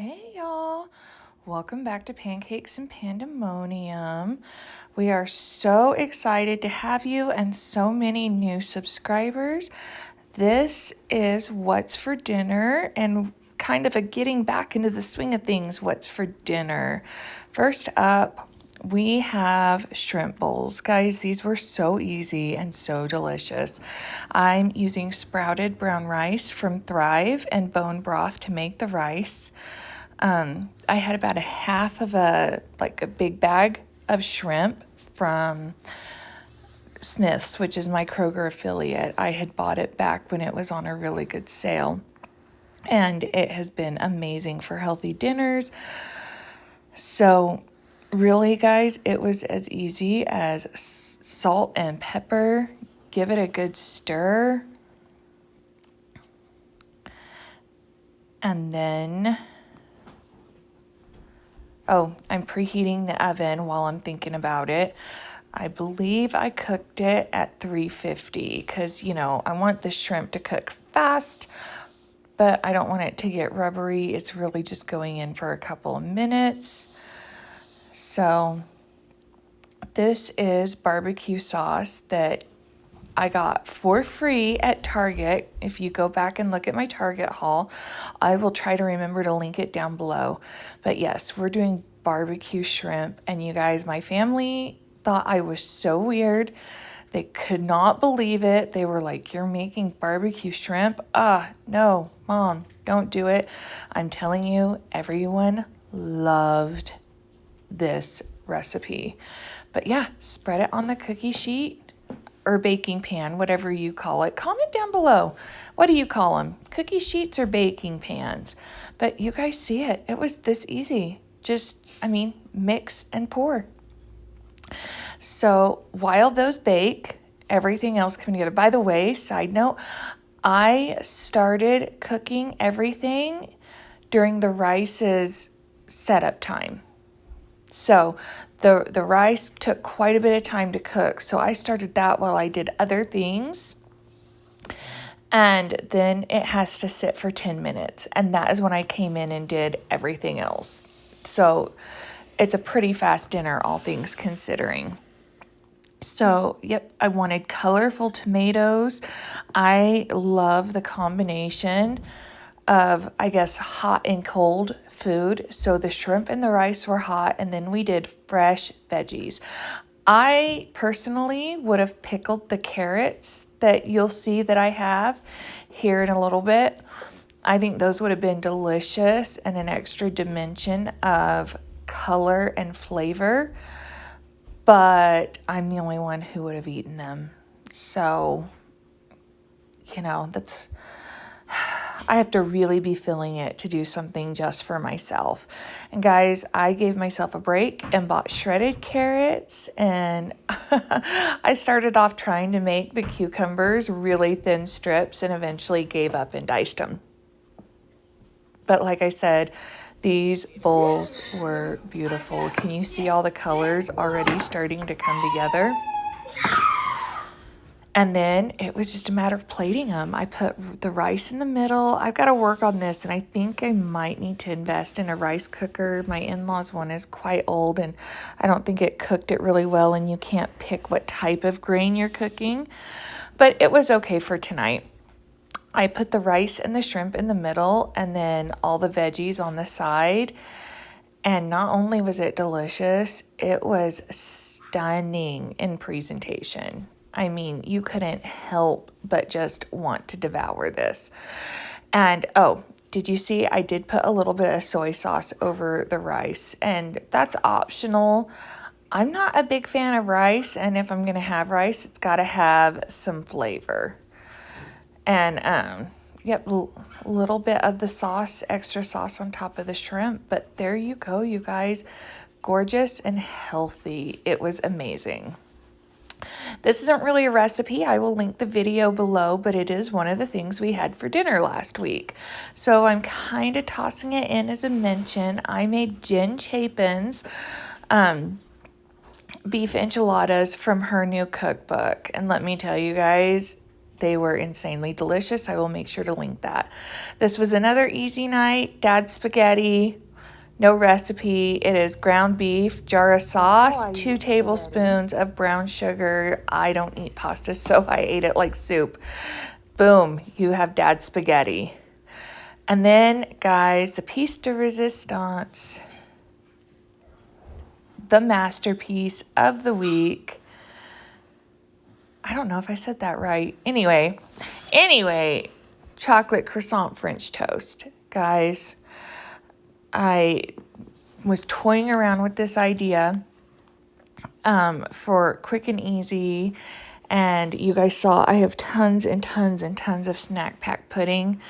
Hey y'all, welcome back to Pancakes and Pandemonium. We are so excited to have you and so many new subscribers. This is What's for Dinner and kind of a getting back into the swing of things. What's for dinner? First up, we have shrimp bowls. Guys, these were so easy and so delicious. I'm using sprouted brown rice from Thrive and bone broth to make the rice. I had about a half of a big bag of shrimp from Smith's, which is my Kroger affiliate. I had bought it back when it was on a really good sale. And it has been amazing for healthy dinners. So really, guys, it was as easy as salt and pepper. Give it a good stir. And then, I'm preheating the oven while I'm thinking about it. I believe I cooked it at 350 because, I want the shrimp to cook fast, but I don't want it to get rubbery. It's really just going in for a couple of minutes. So this is barbecue sauce that I got for free at Target. If you go back and look at my Target haul, I will try to remember to link it down below. But yes, we're doing barbecue shrimp. And you guys, my family thought I was so weird. They could not believe it. They were like, "You're making barbecue shrimp?" No, Mom, don't do it. I'm telling you, everyone loved this recipe. But yeah, spread it on the cookie sheet or baking pan, whatever you call it. Comment down below. What do you call them? Cookie sheets or baking pans? But you guys see it. It was this easy. Just, mix and pour. So while those bake, everything else coming together. By the way, side note, I started cooking everything during the rice's setup time. So the rice took quite a bit of time to cook. So I started that while I did other things. And then it has to sit for 10 minutes. And that is when I came in and did everything else. So it's a pretty fast dinner, all things considering. So, yep, I wanted colorful tomatoes. I love the combination of, hot and cold food. So the shrimp and the rice were hot, and then we did fresh veggies. I personally would have pickled the carrots that you'll see that I have here in a little bit. I think those would have been delicious and an extra dimension of color and flavor, but I'm the only one who would have eaten them. So, I have to really be feeling it to do something just for myself. And guys, I gave myself a break and bought shredded carrots, and I started off trying to make the cucumbers really thin strips and eventually gave up and diced them. But like I said, these bowls were beautiful. Can you see all the colors already starting to come together? And then it was just a matter of plating them. I put the rice in the middle. I've got to work on this, and I think I might need to invest in a rice cooker. My in-laws' one is quite old, and I don't think it cooked it really well, and you can't pick what type of grain you're cooking. But it was okay for tonight. I put the rice and the shrimp in the middle, and then all the veggies on the side. And not only was it delicious, it was stunning in presentation. You couldn't help but just want to devour this. And, did you see I did put a little bit of soy sauce over the rice, and that's optional. I'm not a big fan of rice, and if I'm going to have rice, it's got to have some flavor. And, a little bit of the sauce, extra sauce on top of the shrimp. But there you go, you guys. Gorgeous and healthy. It was amazing. This isn't really a recipe. I will link the video below, but it is one of the things we had for dinner last week. So I'm kind of tossing it in as a mention. I made Jen Chapin's beef enchiladas from her new cookbook. And let me tell you guys, They were insanely delicious. I will make sure to link that. This was another easy night. Dad's spaghetti. No recipe. It is ground beef, jar of sauce, 2 tablespoons of brown sugar. I don't eat pasta, so I ate it like soup. Boom, you have Dad's spaghetti. And then, guys, the piece de resistance, the masterpiece of the week. I don't know if I said that right. Anyway, chocolate croissant French toast. Guys, I was toying around with this idea for quick and easy. And you guys saw I have tons and tons and tons of snack pack pudding.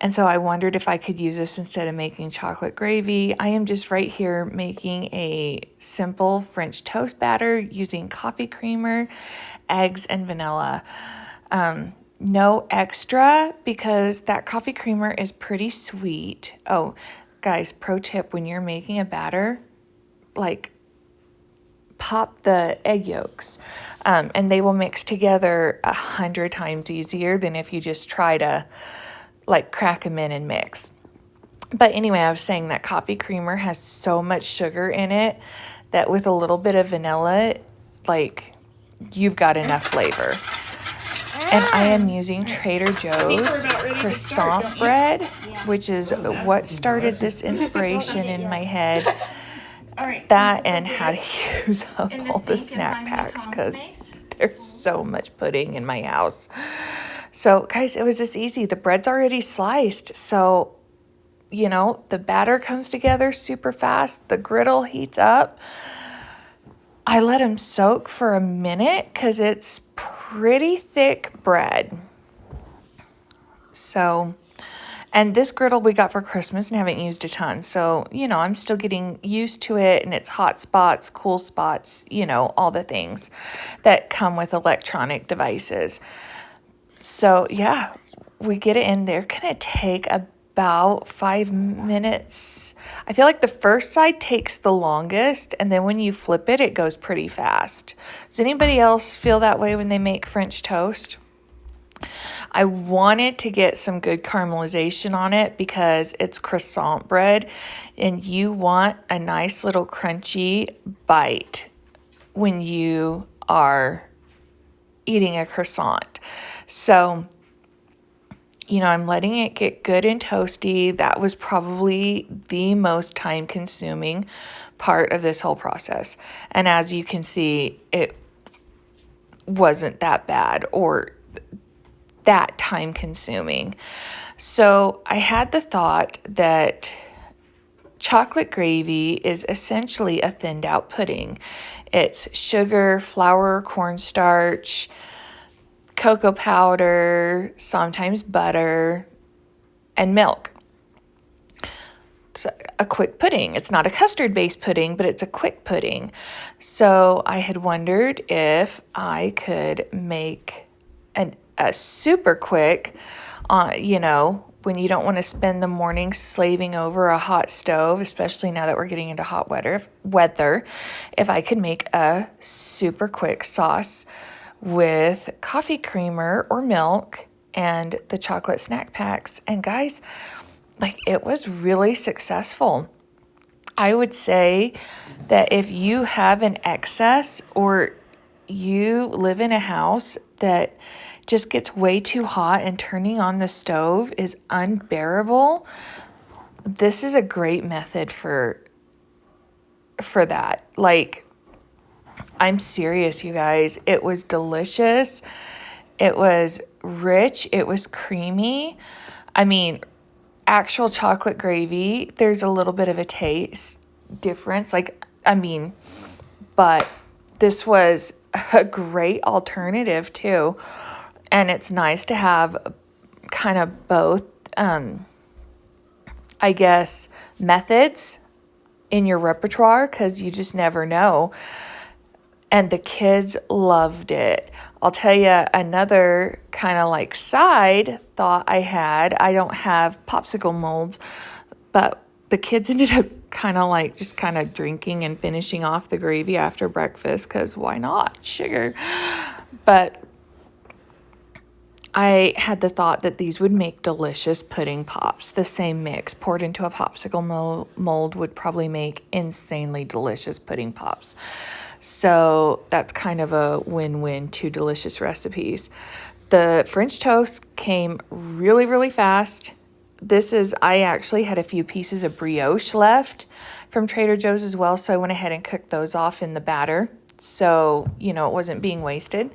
And so I wondered if I could use this instead of making chocolate gravy. I am just right here making a simple French toast batter using coffee creamer, eggs, and vanilla. No extra because that coffee creamer is pretty sweet. Oh, guys, pro tip, when you're making a batter, like pop the egg yolks and they will mix together 100 times easier than if you just try to like crack them in and mix. But anyway, I was saying that coffee creamer has so much sugar in it that with a little bit of vanilla, like you've got enough flavor. And I am using Trader Joe's croissant bread, which is what started this inspiration in my head. That and how to use up all the snack packs because there's so much pudding in my house. So, guys, it was this easy. The bread's already sliced. So, you know, the batter comes together super fast. The griddle heats up. I let them soak for a minute because it's pretty thick bread. So, and this griddle we got for Christmas and haven't used a ton. So, you know, I'm still getting used to it and it's hot spots, cool spots, you know, all the things that come with electronic devices. So, yeah, we get it in there. Going to take about 5 minutes. I feel like the first side takes the longest, and then when you flip it, it goes pretty fast. Does anybody else feel that way when they make French toast? I wanted to get some good caramelization on it because it's croissant bread, and you want a nice little crunchy bite when you are eating a croissant. So, you know, I'm letting it get good and toasty. That was probably the most time-consuming part of this whole process. And as you can see, it wasn't that bad or that time-consuming. So I had the thought that chocolate gravy is essentially a thinned-out pudding. It's sugar, flour, cornstarch, cocoa powder, sometimes butter, and milk. It's a quick pudding. It's not a custard-based pudding, but it's a quick pudding. So I had wondered if I could make a super quick, you know, when you don't want to spend the morning slaving over a hot stove, especially now that we're getting into hot weather, if I could make a super quick sauce with coffee creamer or milk and the chocolate snack packs. And guys, like it was really successful. I would say that if you have an excess or you live in a house that just gets way too hot and turning on the stove is unbearable, this is a great method for that. Like, I'm serious, you guys. It was delicious. It was rich. It was creamy. I mean, actual chocolate gravy, there's a little bit of a taste difference. But this was a great alternative too. And it's nice to have kind of both, I guess, methods in your repertoire because you just never know. And the kids loved it. I'll tell you another kind of like side thought I had. I don't have popsicle molds, but the kids ended up kind of drinking and finishing off the gravy after breakfast because why not? Sugar. But I had the thought that these would make delicious pudding pops. The same mix poured into a popsicle mold would probably make insanely delicious pudding pops. So that's kind of a win-win, two delicious recipes. The French toast came really, really fast. I actually had a few pieces of brioche left from Trader Joe's as well, so I went ahead and cooked those off in the batter. So, it wasn't being wasted.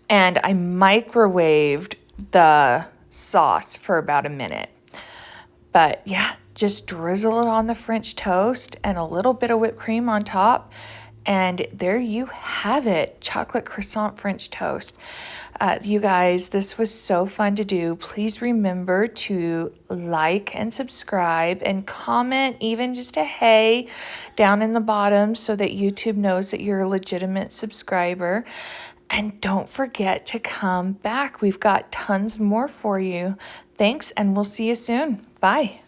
And I microwaved the sauce for about a minute. But yeah, just drizzle it on the French toast and a little bit of whipped cream on top. And there you have it, chocolate croissant French toast. You guys, this was so fun to do. Please remember to like and subscribe and comment even just a hey down in the bottom so that YouTube knows that you're a legitimate subscriber. And don't forget to come back. We've got tons more for you. Thanks, and we'll see you soon. Bye.